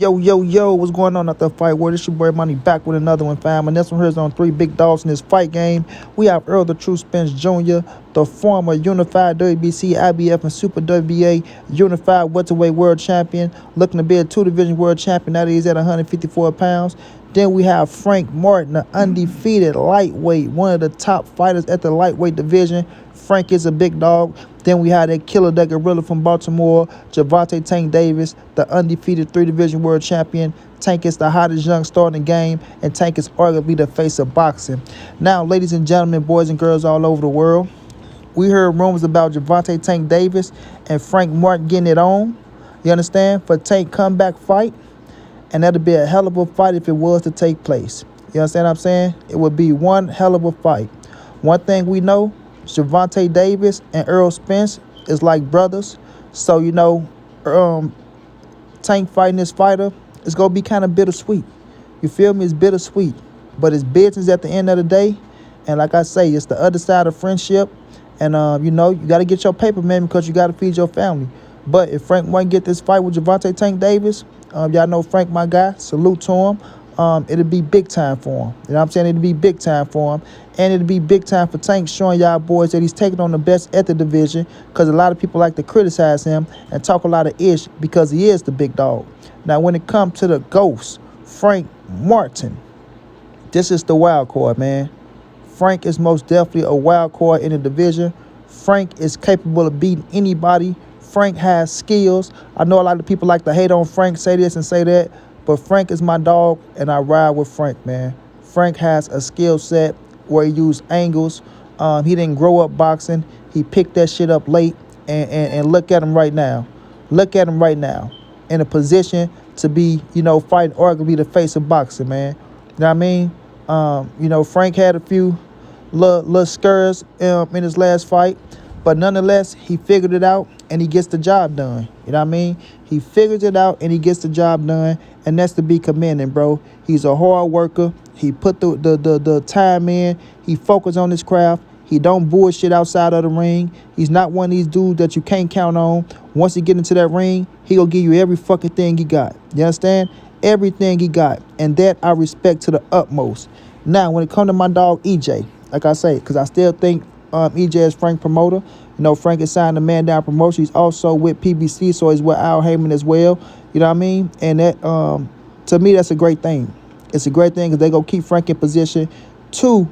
Yo, what's going on out there, fight world? It's your boy Money back with another one, fam. And this one here is on three big dogs in this fight game. We have Errol the True Spence Jr., the former unified WBC, IBF, and Super WBA unified welterweight world champion, looking to be a two-division world champion. That is at 154 pounds. Then we have Frank Martin, the undefeated lightweight, one of the top fighters at the lightweight division. Frank is a big dog. Then we had that killer, that gorilla from Baltimore, Gervonta Tank Davis, the undefeated three-division world champion. Tank is the hottest young star in the game, and Tank is arguably the face of boxing. Now, ladies and gentlemen, boys and girls all over the world, we heard rumors about Gervonta Tank Davis and Frank Martin getting it on. You understand? For Tank comeback fight, and that'd be a hell of a fight if it was to take place. You understand what I'm saying? It would be one hell of a fight. One thing we know, Gervonta Davis and Errol Spence is like brothers. So, Tank fighting this fighter, it's going to be kind of bittersweet. You feel me? It's bittersweet. But it's business at the end of the day. And like I say, it's the other side of friendship. And, you got to get your paper, man, because you got to feed your family. But if Frank won't get this fight with Gervonta Tank Davis, y'all know Frank, my guy. Salute to him. It'll be big time for him. You know what I'm saying? It'll be big time for him. And it'll be big time for Tank, showing y'all boys that he's taking on the best at the division, because a lot of people like to criticize him and talk a lot of ish because he is the big dog. Now, when it comes to the ghost, Frank Martin, this is the wild card, man. Frank is most definitely a wild card in the division. Frank is capable of beating anybody. Frank has skills. I know a lot of people like to hate on Frank, say this and say that, but Frank is my dog, and I ride with Frank, man. Frank has a skill set where he used angles. He didn't grow up boxing. He picked that shit up late, and look at him right now. Look at him right now in a position to be, fighting arguably the face of boxing, man. You know what I mean? Frank had a few little scurs in his last fight, but nonetheless, he figured it out, and he gets the job done. You know what I mean? He figures it out, and he gets the job done, and that's to be commended, bro. He's a hard worker. He put the time in. He focused on his craft. He don't bullshit outside of the ring. He's not one of these dudes that you can't count on. Once he get into that ring, he gonna give you every fucking thing he got. You understand? Everything he got. And that I respect to the utmost. Now, when it comes to my dog, EJ, like I say, because I still think EJ is Frank promoter. Frank is signed to Man Down Promotion. He's also with PBC, so he's with Al Heyman as well. You know what I mean? And that, to me, that's a great thing. It's a great thing because they go keep Frank in position to,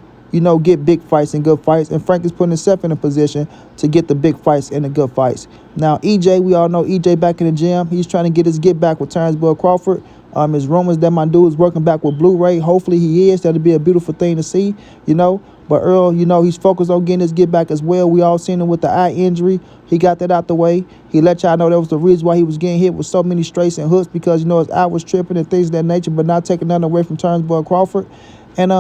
get big fights and good fights. And Frank is putting himself in a position to get the big fights and the good fights. Now, EJ, we all know EJ back in the gym. He's trying to get his get back with Terrence Crawford. His rumors that my dude is working back with Blu-ray. Hopefully he is. That'll be a beautiful thing to see, But Earl, he's focused on getting his get back as well. We all seen him with the eye injury. He got that out the way. He let y'all know that was the reason why he was getting hit with so many straights and hooks, because, his eye was tripping and things of that nature, but not taking nothing away from Terrence Crawford. And,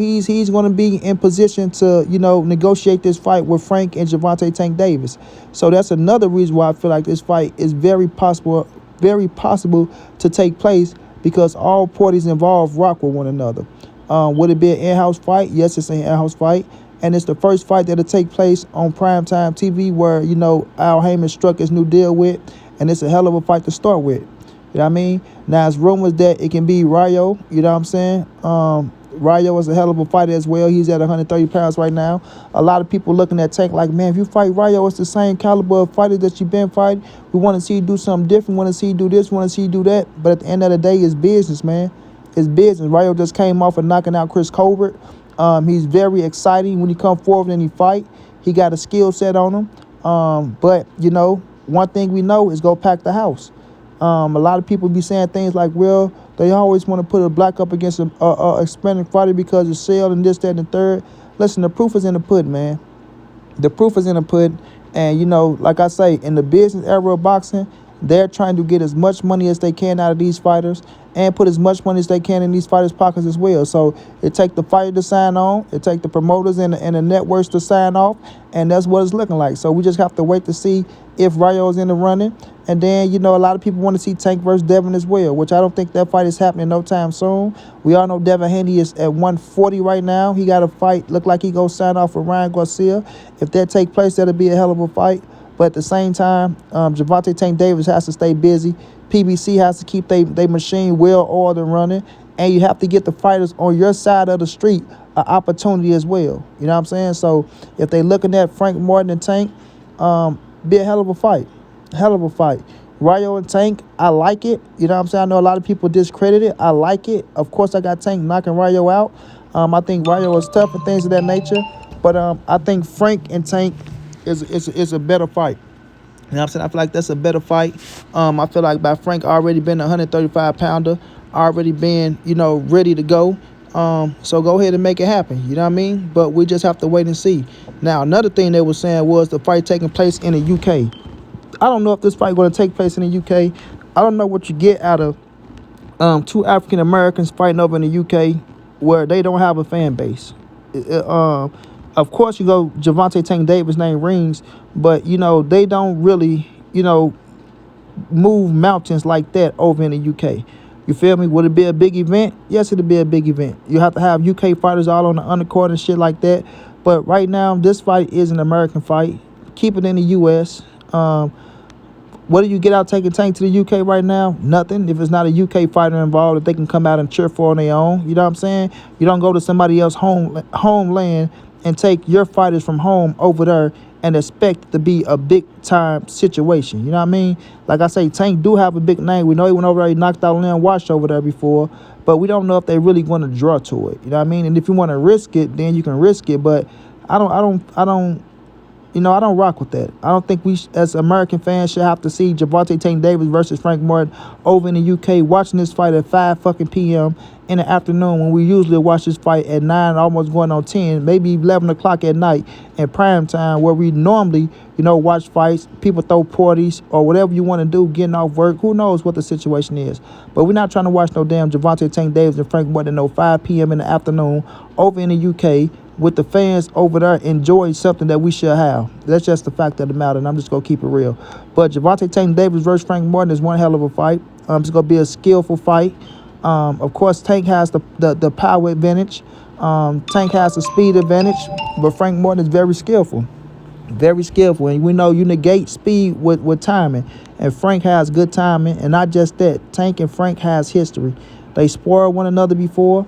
he's going to be in position to, negotiate this fight with Frank and Gervonta Tank Davis. So that's another reason why I feel like this fight is very possible to take place, because all parties involved rock with one another. Would it be an in-house fight? Yes, it's an in-house fight. And it's the first fight that'll take place on primetime TV where, Al Heyman struck his new deal with. And it's a hell of a fight to start with. You know what I mean? Now, it's rumors that it can be Rayo. You know what I'm saying? Rayo is a hell of a fighter as well. He's at 130 pounds right now. A lot of people looking at Tank like, man, if you fight Rayo, it's the same caliber of fighter that you've been fighting. We want to see you do something different. We want to see you do this. We want to see you do that. But at the end of the day, it's business, man. It's business. Rayo just came off of knocking out Chris Colbert. He's very exciting when he come forward and he fight. He got a skill set on him. But, one thing we know is go pack the house. A lot of people be saying things like, well, they always want to put a black up against a Hispanic fighter because it's sale and this, that, and the third. Listen, the proof is in the pudding, man. The proof is in the pudding. And, like I say, in the business era of boxing, they're trying to get as much money as they can out of these fighters and put as much money as they can in these fighters' pockets as well. So it take the fighter to sign on, it take the promoters and the networks to sign off, and that's what it's looking like. So we just have to wait to see if Rayo's in the running. And then, a lot of people want to see Tank versus Devin as well, which I don't think that fight is happening no time soon. We all know Devin Haney is at 140 right now. He got a fight, look like he gonna sign off with Ryan Garcia. If that take place, that'll be a hell of a fight. But at the same time, Gervonta Tank Davis has to stay busy PBC has to keep they machine well oiled and running, and you have to get the fighters on your side of the street an opportunity as well. You know what I'm saying? So if they looking at Frank Martin and Tank, be a hell of a fight. Hell of a fight. Rayo and Tank, I like it. You know what I'm saying? I know a lot of people discredit it. I like it. Of course, I got Tank knocking Rayo out. I think Rayo is tough and things of that nature. But I think Frank and Tank is a better fight. You know what I'm saying? I feel like that's a better fight. I feel like by Frank already been a 135-pounder, already been, ready to go. So go ahead and make it happen. You know what I mean? But we just have to wait and see. Now, another thing they were saying was the fight taking place in the UK. I don't know if this fight going to take place in the UK. I don't know what you get out of two African Americans fighting over in the UK where they don't have a fan base. Of course, you go Gervonta Tank Davis name rings, but they don't really move mountains like that over in the UK. You feel me? Would it be a big event? Yes, it'll be a big event. You have to have UK fighters all on the undercard and shit like that. But right now, this fight is an American fight. Keep it in the US. What do you get out taking Tank to the UK right now? Nothing. If it's not a UK fighter involved, if they can come out and cheer for on their own, you know what I'm saying? You don't go to somebody else's homeland and take your fighters from home over there and expect it to be a big-time situation. You know what I mean? Like I say, Tank do have a big name. We know he went over there, he knocked out Leon Wash over there before, but we don't know if they really want to draw to it. You know what I mean? And if you want to risk it, then you can risk it, but I don't rock with that. I don't think we, as American fans, should have to see Gervonta Tank Davis versus Frank Martin over in the UK watching this fight at 5 fucking p.m. in the afternoon when we usually watch this fight at 9, almost going on 10, maybe 11 o'clock at night in prime time where we normally, watch fights, people throw parties or whatever you want to do, getting off work. Who knows what the situation is? But we're not trying to watch no damn Gervonta Tank Davis and Frank Martin at 5 p.m. in the afternoon over in the UK with the fans over there enjoying something that we should have. That's just the fact of the matter, and I'm just going to keep it real. But Gervonta Tank Davis versus Frank Martin is one hell of a fight. It's going to be a skillful fight. Of course, Tank has the power advantage. Tank has the speed advantage, but Frank Martin is very skillful. Very skillful, and we know you negate speed with timing, and Frank has good timing, and not just that. Tank and Frank has history. They spoiled one another before.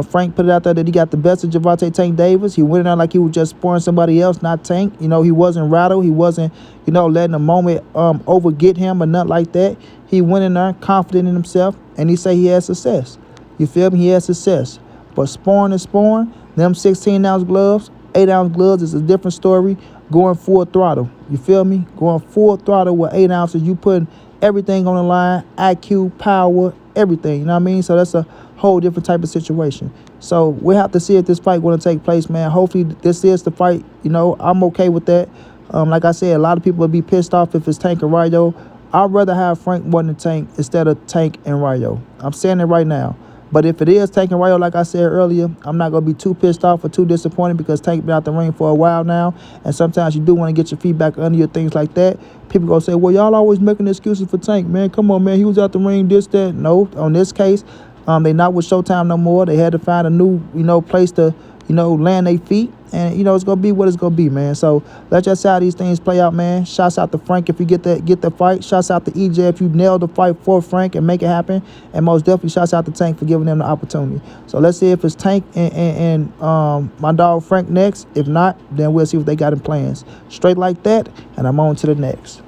Frank put it out there that he got the best of Gervonta Tank Davis. He went in there like he was just spoiling somebody else, not Tank. He wasn't rattled. He wasn't, letting the moment overget him or nothing like that. He went in there confident in himself, and he say he had success. You feel me? He had success. But sparring is sparring. Them 16-ounce gloves, 8-ounce gloves is a different story. Going full throttle. You feel me? Going full throttle with 8 ounces. You putting everything on the line. IQ, power, everything. You know what I mean? So that's a whole different type of situation. So we'll have to see if this fight going to take place, man. Hopefully this is the fight. I'm okay with that. Like I said, a lot of people will be pissed off if it's Tank or Rayo. I'd rather have Frank Martin and Tank instead of Tank and Rayo. I'm saying it right now. But if it is Tank and Rayo, like I said earlier, I'm not going to be too pissed off or too disappointed because Tank been out the ring for a while now. And sometimes you do want to get your feedback under your things like that. People going to say, well, y'all always making excuses for Tank, man. Come on, man. He was out the ring, this, that. No, on this case, they not with Showtime no more. They had to find a new, place to, land their feet. And, it's going to be what it's going to be, man. So let's just see how these things play out, man. Shouts out to Frank if you get the fight. Shouts out to EJ if you nail the fight for Frank and make it happen. And most definitely shouts out to Tank for giving them the opportunity. So let's see if it's Tank and my dog Frank next. If not, then we'll see what they got in plans. Straight like that, and I'm on to the next.